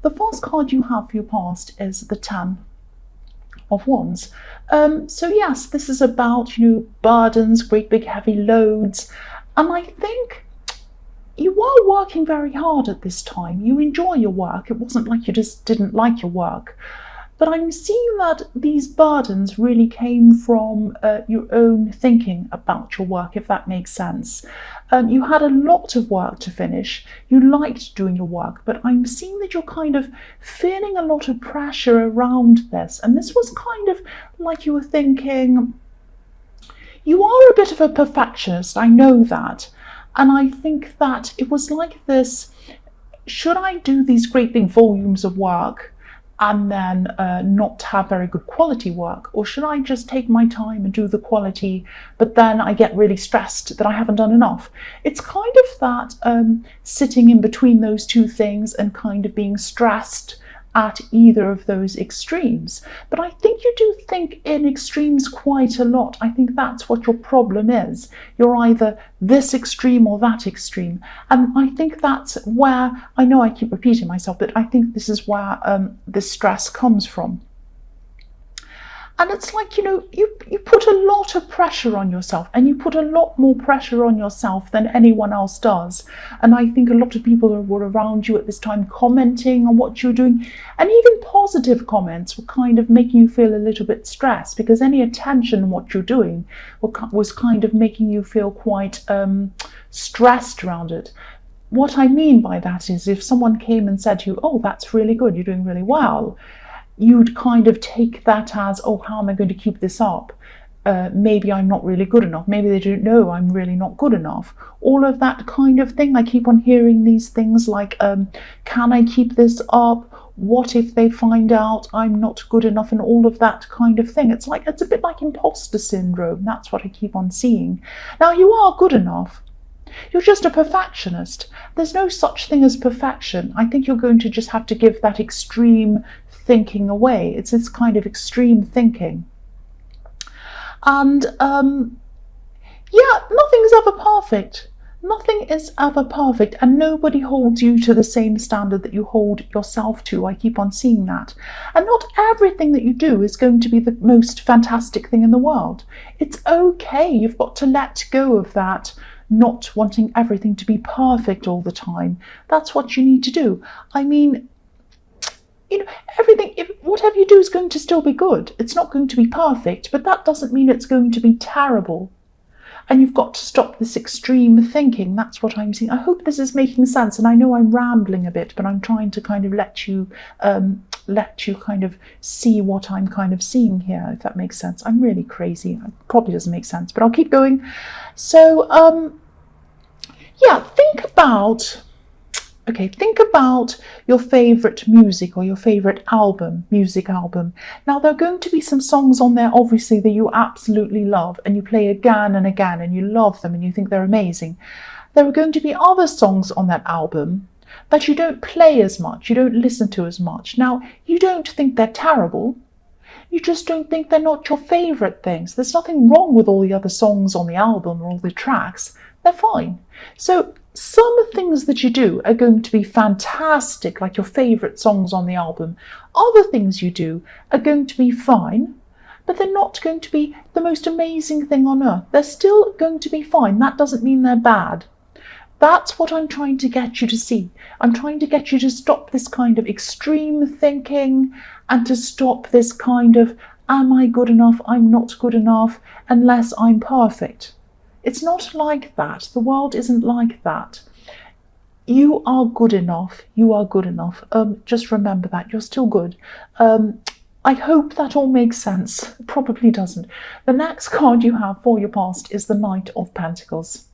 The first card you have for your past is the Ten of Wands. So yes, this is about, burdens, great big heavy loads. And I think you are working very hard at this time. You enjoy your work. It wasn't like you just didn't like your work. But I'm seeing that these burdens really came from your own thinking about your work, if that makes sense. You had a lot of work to finish. You liked doing your work, but I'm seeing that you're kind of feeling a lot of pressure around this. And this was kind of like you were thinking, you are a bit of a perfectionist, I know that. And I think that it was like this, should I do these great big volumes of work and then not have very good quality work? Or should I just take my time and do the quality, but then I get really stressed that I haven't done enough? It's kind of that sitting in between those two things and kind of being stressed at either of those extremes. But I think you do think in extremes quite a lot. I think that's what your problem is. You're either this extreme or that extreme. And I think that's where, I know I keep repeating myself, but I think this is where this stress comes from. And it's like, you put a lot of pressure on yourself, and you put a lot more pressure on yourself than anyone else does. And I think a lot of people were around you at this time commenting on what you're doing, and even positive comments were kind of making you feel a little bit stressed, because any attention on what you're doing was kind of making you feel quite stressed around it. What I mean by that is, if someone came and said to you, oh, that's really good, you're doing really well, you'd kind of take that as, oh, how am I going to keep this up? Maybe I'm not really good enough. Maybe they don't know I'm really not good enough. All of that kind of thing. I keep on hearing these things like, can I keep this up? What if they find out I'm not good enough? And all of that kind of thing. It's a bit like imposter syndrome. That's what I keep on seeing. Now, you are good enough. You're just a perfectionist. There's no such thing as perfection. I think you're going to just have to give that extreme thinking away. It's this kind of extreme thinking. And yeah, nothing's ever perfect. Nothing is ever perfect, and nobody holds you to the same standard that you hold yourself to. I keep on seeing that. And not everything that you do is going to be the most fantastic thing in the world. It's okay. You've got to let go of that not wanting everything to be perfect all the time. That's what you need to do. I mean, everything, whatever you do is going to still be good. It's not going to be perfect, but that doesn't mean it's going to be terrible. And you've got to stop this extreme thinking. That's what I'm seeing. I hope this is making sense. And I know I'm rambling a bit, but I'm trying to kind of let you kind of see what I'm kind of seeing here, if that makes sense. I'm really crazy. It probably doesn't make sense, but I'll keep going. So, yeah, think about your favorite music or your favorite music album. Now, there are going to be some songs on there, obviously, that you absolutely love and you play again and again and you love them and you think they're amazing. There are going to be other songs on that album that you don't play as much, you don't listen to as much. Now, you don't think they're terrible. You just don't think they're not your favorite things. There's nothing wrong with all the other songs on the album or all the tracks. They're fine. So some things that you do are going to be fantastic, like your favorite songs on the album. Other things you do are going to be fine, but they're not going to be the most amazing thing on earth. They're still going to be fine. That doesn't mean they're bad. That's what I'm trying to get you to see. I'm trying to get you to stop this kind of extreme thinking and to stop this kind of, am I good enough? I'm not good enough unless I'm perfect. It's not like that. The world isn't like that. You are good enough. You are good enough. Just remember that. You're still good. I hope that all makes sense. It probably doesn't. The next card you have for your past is the Knight of Pentacles.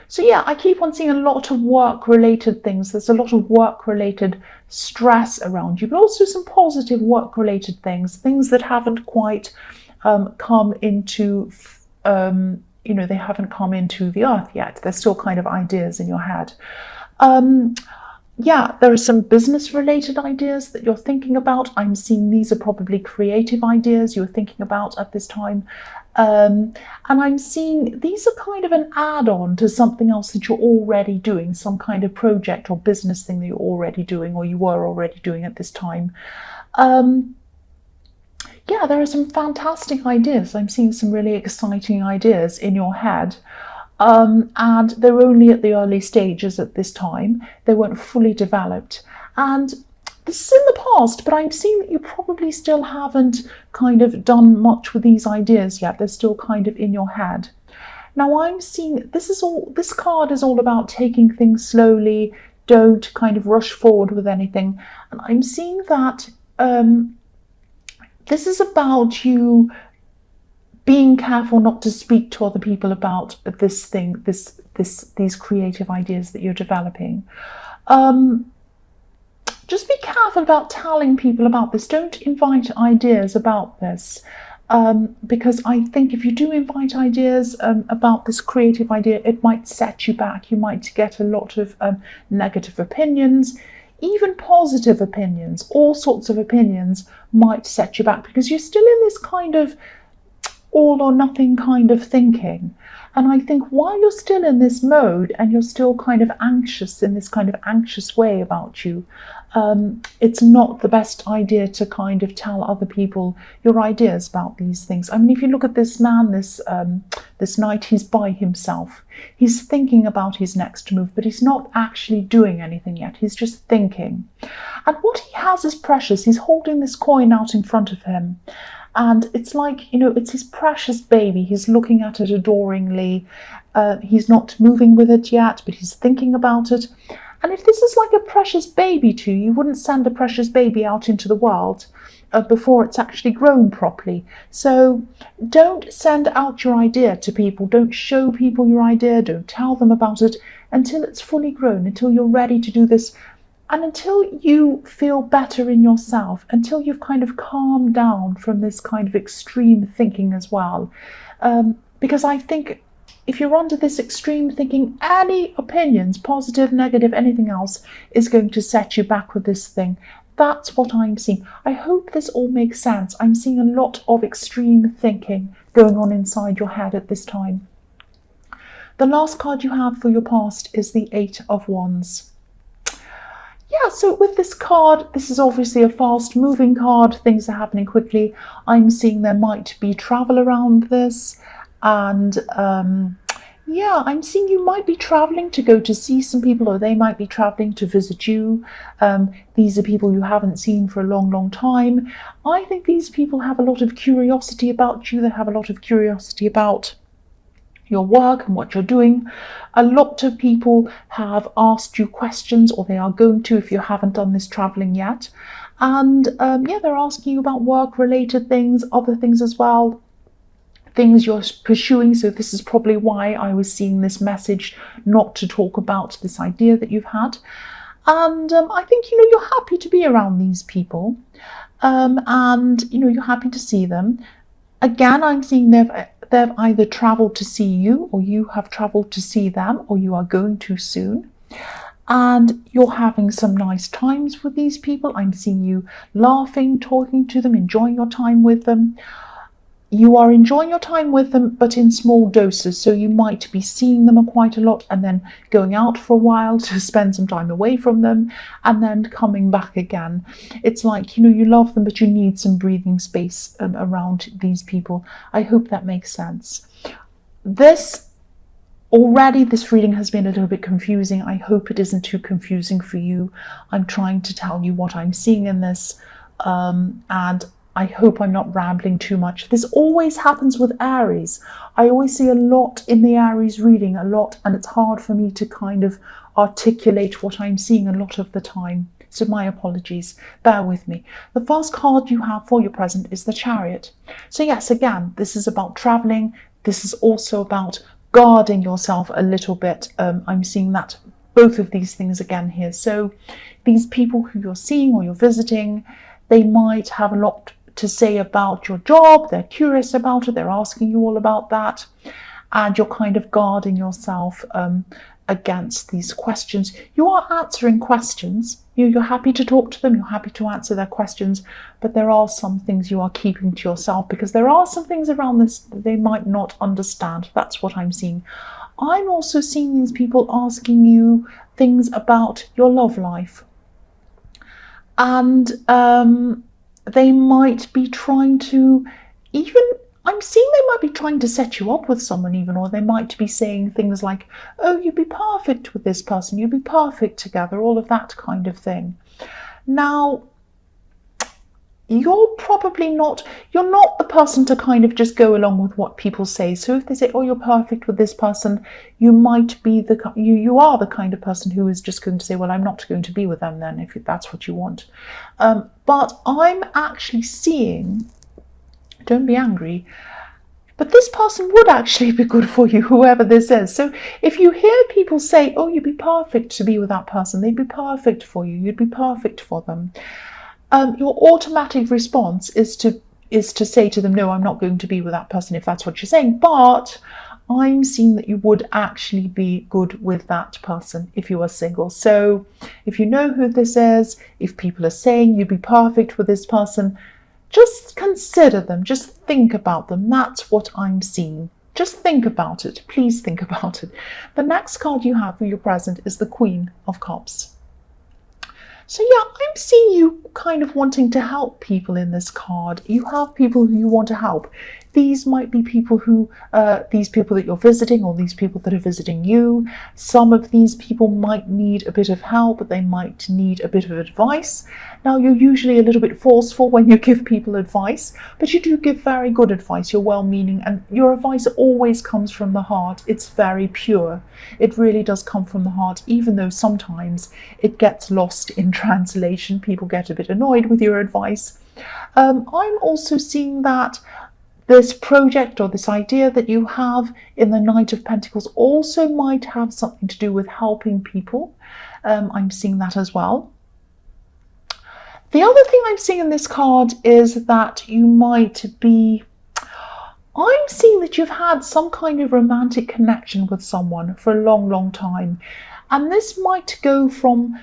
So yeah, I keep on seeing a lot of work-related things. There's a lot of work-related stress around you, but also some positive work-related things that haven't quite come into they haven't come into the earth yet. They're still kind of ideas in your head. yeah, there are some business related ideas that you're thinking about. I'm seeing these are probably creative ideas you're thinking about at this time. And I'm seeing these are kind of an add-on to something else that you're already doing, some kind of project or business thing that you're already doing or you were already doing at this time. Um, yeah, there are some fantastic ideas. I'm seeing some really exciting ideas in your head. And they're only at the early stages at this time. They weren't fully developed. And this is in the past, but I'm seeing that you probably still haven't kind of done much with these ideas yet. They're still kind of in your head. Now I'm seeing this card is all about taking things slowly, don't kind of rush forward with anything. And I'm seeing that this is about you being careful not to speak to other people about this thing, these creative ideas that you're developing. Just be careful about telling people about this. Don't invite ideas about this. Because I think if you do invite ideas about this creative idea, it might set you back. You might get a lot of negative opinions, even positive opinions, all sorts of opinions might set you back because you're still in this kind of all or nothing kind of thinking. And I think while you're still in this mode and you're still kind of anxious in this kind of anxious way about you, it's not the best idea to kind of tell other people your ideas about these things. I mean, if you look at this man, this knight, he's by himself. He's thinking about his next move, but he's not actually doing anything yet. He's just thinking. And what he has is precious. He's holding this coin out in front of him. And it's like, it's his precious baby. He's looking at it adoringly. He's not moving with it yet, but he's thinking about it. And if this is like a precious baby to you, you wouldn't send a precious baby out into the world before it's actually grown properly. So don't send out your idea to people. Don't show people your idea. Don't tell them about it until it's fully grown, until you're ready to do this. And until you feel better in yourself, until you've kind of calmed down from this kind of extreme thinking as well. Because I think if you're under this extreme thinking, any opinions, positive, negative, anything else, is going to set you back with this thing. That's what I'm seeing. I hope this all makes sense. I'm seeing a lot of extreme thinking going on inside your head at this time. The last card you have for your past is the Eight of Wands. Yeah, so with this card, this is obviously a fast moving card. Things are happening quickly. I'm seeing there might be travel around this. And yeah, I'm seeing you might be traveling to go to see some people, or they might be traveling to visit you. These are people you haven't seen for a long, long time. I think these people have a lot of curiosity about you. They have a lot of curiosity about your work and what you're doing. A lot of people have asked you questions, or they are going to if you haven't done this traveling yet. And yeah, they're asking you about work-related things, other things as well, things you're pursuing. So this is probably why I was seeing this message not to talk about this idea that you've had. And I think, you're happy to be around these people. And, you're happy to see them. Again, I'm seeing they've either traveled to see you, or you have traveled to see them, or you are going to soon. And you're having some nice times with these people. I'm seeing you laughing, talking to them, enjoying your time with them. You are enjoying your time with them, but in small doses. So you might be seeing them quite a lot and then going out for a while to spend some time away from them and then coming back again. It's like, you love them, but you need some breathing space around these people. I hope that makes sense. This reading has been a little bit confusing. I hope it isn't too confusing for you. I'm trying to tell you what I'm seeing in this, and I hope I'm not rambling too much. This always happens with Aries. I always see a lot in the Aries reading, a lot, and it's hard for me to kind of articulate what I'm seeing a lot of the time. So my apologies, bear with me. The first card you have for your present is the Chariot. So yes, again, this is about traveling. This is also about guarding yourself a little bit. I'm seeing that both of these things again here. So these people who you're seeing or you're visiting, they might have a lot to say about your job. They're curious about it. They're asking you all about that. And you're kind of guarding yourself against these questions. You are answering questions. You're happy to talk to them, you're happy to answer their questions, but there are some things you are keeping to yourself because there are some things around this that they might not understand. That's what I'm seeing. I'm also seeing these people asking you things about your love life. And they might be trying to I'm seeing they might be trying to set you up with someone even, or they might be saying things like, oh, you'd be perfect with this person, you'd be perfect together, all of that kind of thing. Now, you're not the person to kind of just go along with what people say. So if they say, oh, you're perfect with this person, you might be you are the kind of person who is just going to say, well, I'm not going to be with them then, if that's what you want. But I'm actually seeing, don't be angry, but this person would actually be good for you, whoever this is. So if you hear people say, oh, you'd be perfect to be with that person, they'd be perfect for you, you'd be perfect for them, your automatic response is to say to them, no, I'm not going to be with that person, if that's what you're saying. But I'm seeing that you would actually be good with that person if you are single. So if you know who this is, if people are saying you'd be perfect with this person, just consider them, just think about them. That's what I'm seeing. Just think about it. Please think about it. The next card you have for your present is the Queen of Cups. So yeah, I'm seeing you kind of wanting to help people in this card. You have people who you want to help. These might be people these people that you're visiting, or these people that are visiting you. Some of these people might need a bit of help, they might need a bit of advice. Now, you're usually a little bit forceful when you give people advice, but you do give very good advice. You're well-meaning, and your advice always comes from the heart. It's very pure. It really does come from the heart, even though sometimes it gets lost in translation. People get a bit annoyed with your advice. I'm also seeing that this project or this idea that you have in the Knight of Pentacles also might have something to do with helping people. I'm seeing that as well. The other thing I'm seeing in this card is that you might be, I'm seeing that you've had some kind of romantic connection with someone for a long, long time. And this might go from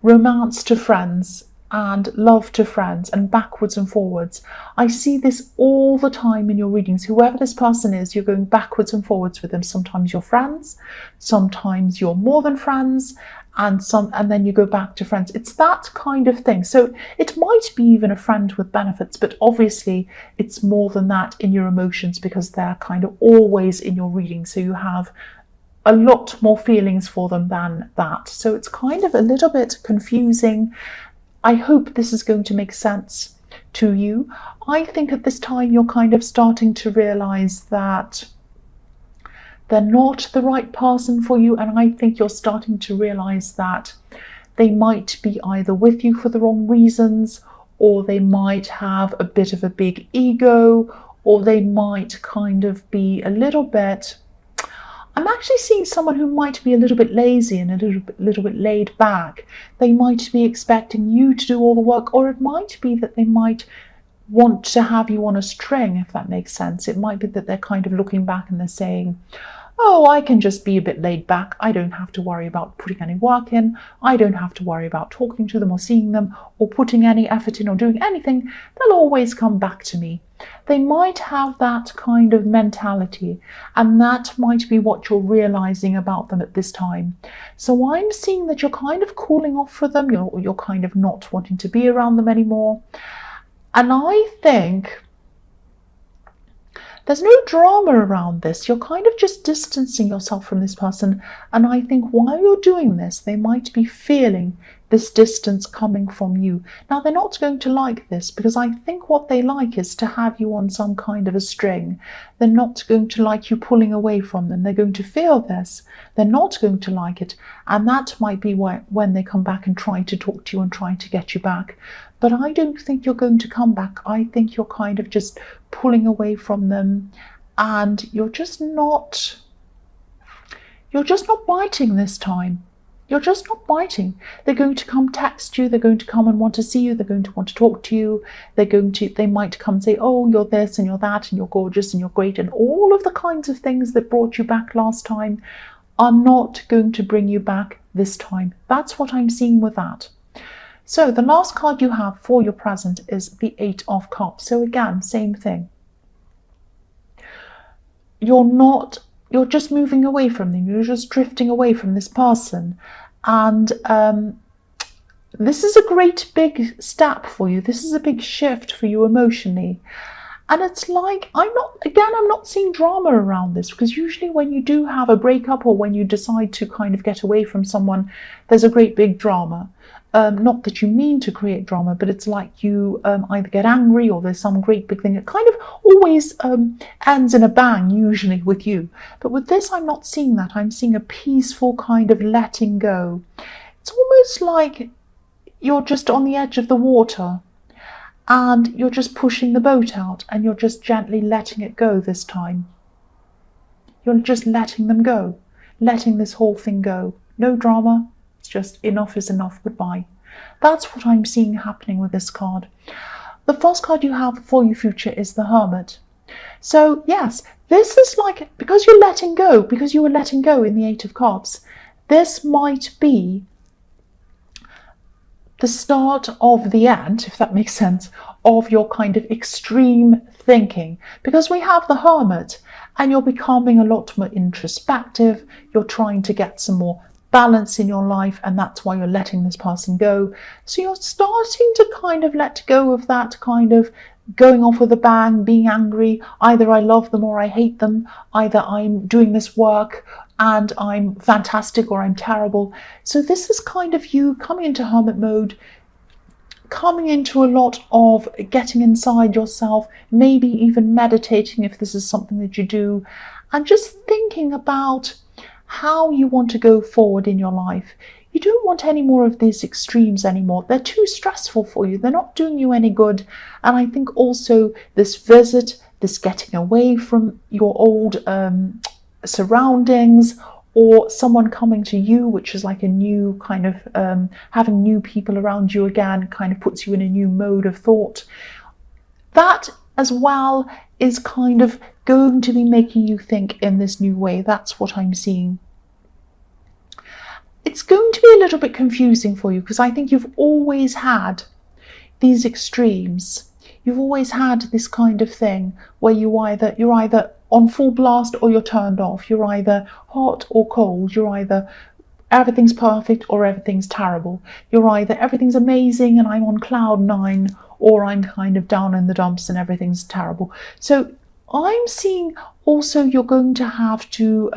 romance to friends, and love to friends, and backwards and forwards. I see this all the time in your readings. Whoever this person is, you're going backwards and forwards with them. Sometimes you're friends, sometimes you're more than friends, and then you go back to friends. It's that kind of thing. So it might be even a friend with benefits, but obviously it's more than that in your emotions, because they're kind of always in your reading. So you have a lot more feelings for them than that. So it's kind of a little bit confusing. I hope this is going to make sense to you. I think at this time you're kind of starting to realize that they're not the right person for you, and I think you're starting to realize that they might be either with you for the wrong reasons, or they might have a bit of a big ego, or they might kind of be a little bit, I'm actually seeing someone who might be a little bit lazy and a little bit laid back. They might be expecting you to do all the work, or it might be that they might want to have you on a string, if that makes sense. It might be that they're kind of looking back and they're saying, oh, I can just be a bit laid back. I don't have to worry about putting any work in. I don't have to worry about talking to them or seeing them or putting any effort in or doing anything. They'll always come back to me. They might have that kind of mentality, and that might be what you're realizing about them at this time. So I'm seeing that you're kind of cooling off for them. You're kind of not wanting to be around them anymore. And I think there's no drama around this. You're kind of just distancing yourself from this person. And I think while you're doing this, they might be feeling this distance coming from you. Now, they're not going to like this, because I think what they like is to have you on some kind of a string. They're not going to like you pulling away from them. They're going to feel this. They're not going to like it. And that might be when they come back and try to talk to you and try to get you back. But I don't think you're going to come back. I think you're kind of just pulling away from them, and you're just not biting this time. You're just not biting. They're going to come text you. They're going to come and want to see you. They're going to want to talk to you. They might come and say, oh, you're this and you're that and you're gorgeous and you're great and all of the kinds of things that brought you back last time. are not going to bring you back this time. That's what I'm seeing with that. So the last card you have for your present is the Eight of Cups. So again, same thing. You're just moving away from them. You're just drifting away from this person. And this is a great big step for you. This is a big shift for you emotionally. And it's like, I'm not seeing drama around this, because usually when you do have a breakup or when you decide to kind of get away from someone, there's a great big drama. Not that you mean to create drama, but it's like you either get angry or there's some great big thing. It kind of always ends in a bang, usually with you. But with this, I'm not seeing that. I'm seeing a peaceful kind of letting go. It's almost like you're just on the edge of the water and you're just pushing the boat out and you're just gently letting it go this time. You're just letting them go, letting this whole thing go. No drama. It's just enough is enough, goodbye. That's what I'm seeing happening with this card. The first card you have for your future is the Hermit. So yes, this is like, because you're letting go, because you were letting go in the Eight of Cups, this might be the start of the end, if that makes sense, of your kind of extreme thinking. Because we have the Hermit and you're becoming a lot more introspective, you're trying to get some more balance in your life, and that's why you're letting this person go. So you're starting to kind of let go of that kind of going off with a bang, being angry, either I love them or I hate them, either I'm doing this work and I'm fantastic or I'm terrible. So this is kind of you coming into hermit mode, coming into a lot of getting inside yourself, maybe even meditating if this is something that you do, and just thinking about how you want to go forward in your life. You don't want any more of these extremes anymore. They're too stressful for you. They're not doing you any good. And I think also this visit, this getting away from your old surroundings, or someone coming to you, which is like a new kind of having new people around you again, kind of puts you in a new mode of thought. That as well is kind of going to be making you think in this new way. That's what I'm seeing. It's going to be a little bit confusing for you, because I think you've always had these extremes. You've always had this kind of thing where you're either on full blast or you're turned off. You're either hot or cold. You're either everything's perfect or everything's terrible. You're either everything's amazing and I'm on cloud nine, or I'm kind of down in the dumps and everything's terrible. So I'm seeing also you're going to have to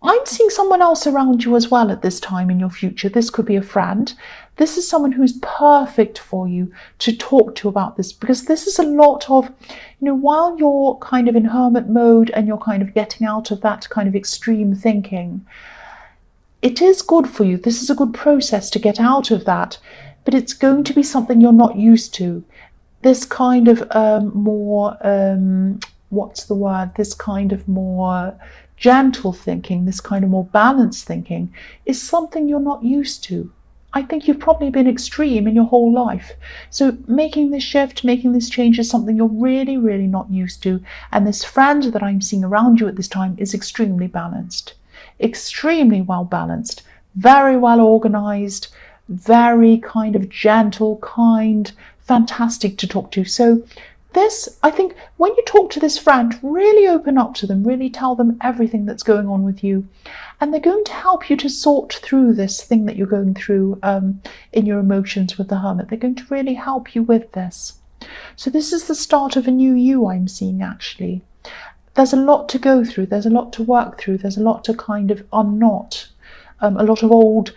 I'm seeing someone else around you as well at this time in your future. This could be a friend. This is someone who's perfect for you to talk to about this, because this is a lot of, while you're kind of in hermit mode and you're kind of getting out of that kind of extreme thinking, it is good for you. This is a good process to get out of that, but it's going to be something you're not used to. This kind of more, this kind of more gentle thinking, this kind of more balanced thinking is something you're not used to. I think you've probably been extreme in your whole life. So making this shift, making this change is something you're really, really not used to. And this friend that I'm seeing around you at this time is extremely balanced, extremely well balanced, very well organized, very kind of gentle, kind, fantastic to talk to. So this, I think, when you talk to this friend, really open up to them, really tell them everything that's going on with you. And they're going to help you to sort through this thing that you're going through in your emotions with the Hermit. They're going to really help you with this. So this is the start of a new you, I'm seeing, actually. There's a lot to go through. There's a lot to work through. There's a lot to kind of unknot. A lot of old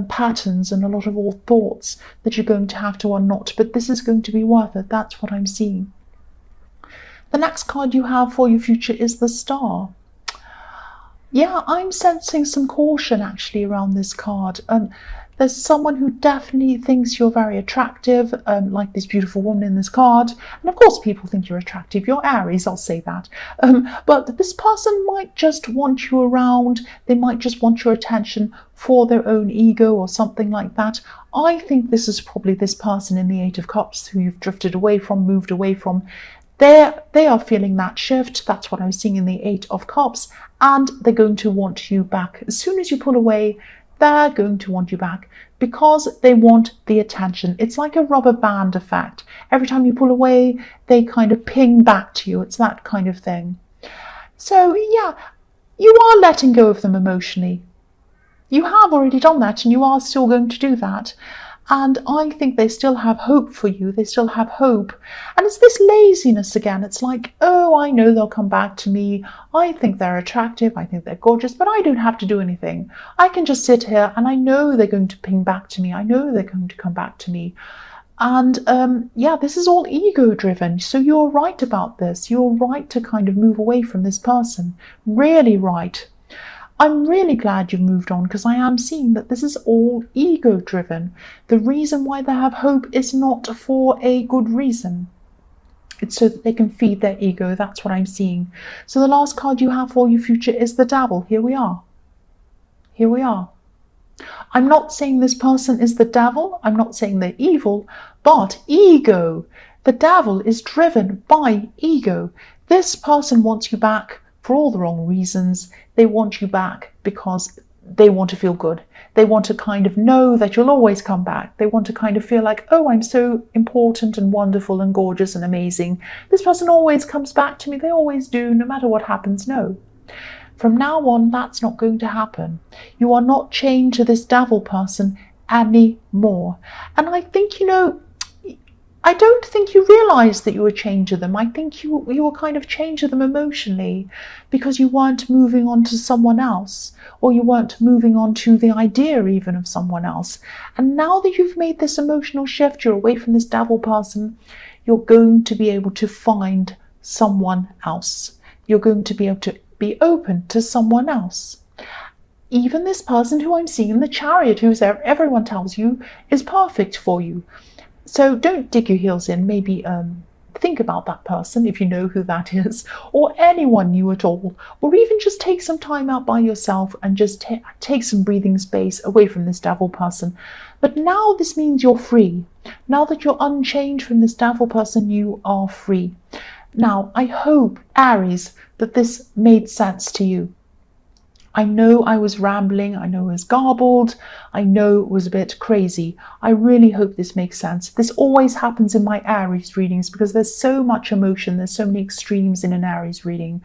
patterns and a lot of old thoughts that you're going to have to unknot. But this is going to be worth it. That's what I'm seeing. The next card you have for your future is the Star. Yeah, I'm sensing some caution actually around this card. There's someone who definitely thinks you're very attractive, like this beautiful woman in this card. And of course people think you're attractive. You're Aries, I'll say that. But this person might just want you around. They might just want your attention for their own ego or something like that. I think this is probably this person in the Eight of Cups who you've drifted away from, moved away from. They are feeling that shift. That's what I'm seeing in the Eight of Cups, and they're going to want you back. As soon as you pull away, they're going to want you back because they want the attention. It's like a rubber band effect. Every time you pull away, they kind of ping back to you. It's that kind of thing. So yeah, you are letting go of them emotionally. You have already done that, and you are still going to do that. And I think they still have hope for you. They still have hope. And it's this laziness again. It's like, oh, I know they'll come back to me. I think they're attractive. I think they're gorgeous, but I don't have to do anything. I can just sit here and I know they're going to ping back to me. I know they're going to come back to me. And yeah, this is all ego driven. So you're right about this. You're right to kind of move away from this person. Really right. I'm really glad you've moved on, because I am seeing that this is all ego driven. The reason why they have hope is not for a good reason. It's so that they can feed their ego. That's what I'm seeing. So the last card you have for your future is the Devil. Here we are. Here we are. I'm not saying this person is the devil. I'm not saying they're evil, but ego. The Devil is driven by ego. This person wants you back for all the wrong reasons. They want you back because they want to feel good. They want to kind of know that you'll always come back. They want to kind of feel like, oh, I'm so important and wonderful and gorgeous and amazing. This person always comes back to me. They always do, no matter what happens. No. From now on, that's not going to happen. You are not chained to this Devil person anymore. And I think, I don't think you realised that you were chained to them. I think you were kind of chained to them emotionally because you weren't moving on to someone else, or you weren't moving on to the idea even of someone else. And now that you've made this emotional shift, you're away from this Devil person, you're going to be able to find someone else. You're going to be able to be open to someone else. Even this person who I'm seeing in the Chariot, who's everyone tells you is perfect for you. So don't dig your heels in. Maybe think about that person if you know who that is, or anyone new at all, or even just take some time out by yourself and just take some breathing space away from this Devil person. But now this means you're free. Now that you're unchained from this Devil person, you are free. Now, I hope, Aries, that this made sense to you. I know I was rambling, I know it was garbled, I know it was a bit crazy. I really hope this makes sense. This always happens in my Aries readings because there's so much emotion, there's so many extremes in an Aries reading.